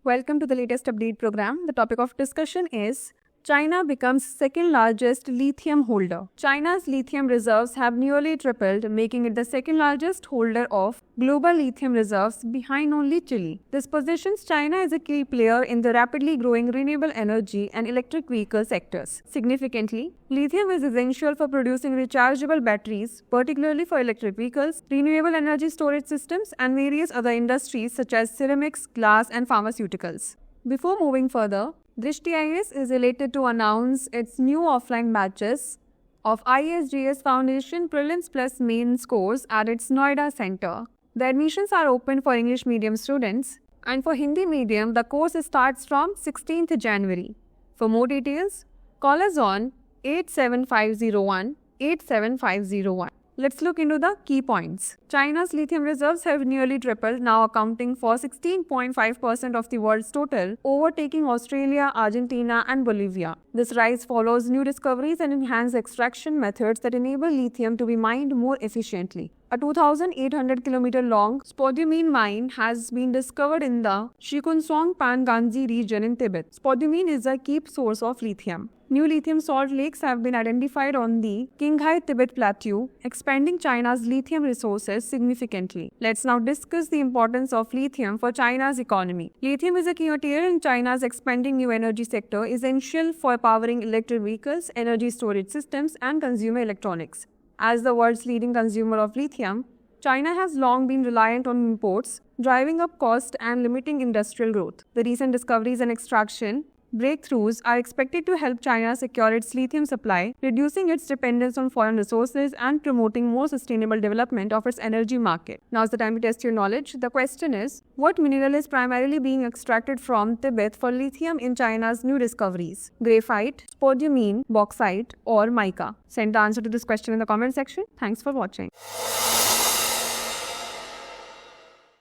Welcome to the latest update program. The topic of discussion is China becomes second largest lithium holder. China's lithium reserves have nearly tripled, making it the second largest holder of global lithium reserves behind only Chile. This positions China as a key player in the rapidly growing renewable energy and electric vehicle sectors. Significantly, lithium is essential for producing rechargeable batteries, particularly for electric vehicles, renewable energy storage systems, and various other industries such as ceramics, glass, and pharmaceuticals. Before moving further, Drishti IAS is elated to announce its new offline batches of ISGS Foundation Prelims Plus Mains course at its Noida Center. The admissions are open for English medium students, and for Hindi medium, the course starts from 16th January. For more details, call us on 87501 87501. Let's look into the key points. China's lithium reserves have nearly tripled, now accounting for 16.5% of the world's total, overtaking Australia, Argentina, and Bolivia. This rise follows new discoveries and enhanced extraction methods that enable lithium to be mined more efficiently. A 2,800-kilometer long spodumene mine has been discovered in the Shikunsong Panganzi region in Tibet. Spodumene is a key source of lithium. New lithium salt lakes have been identified on the Qinghai Tibet Plateau, expanding China's lithium resources significantly. Let's now discuss the importance of lithium for China's economy. Lithium is a key material in China's expanding new energy sector, essential for powering electric vehicles, energy storage systems, and consumer electronics. As the world's leading consumer of lithium, China has long been reliant on imports, driving up cost and limiting industrial growth. The recent discoveries and extraction breakthroughs are expected to help China secure its lithium supply, reducing its dependence on foreign resources and promoting more sustainable development of its energy market. Now is the time to test your knowledge. The question is, what mineral is primarily being extracted from Tibet for lithium in China's new discoveries? Graphite, spodumene, bauxite, or mica? Send the answer to this question in the comment section. Thanks for watching.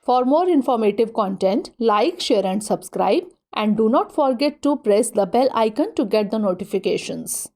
For more informative content, like, share and subscribe. And do not forget to press the bell icon to get the notifications.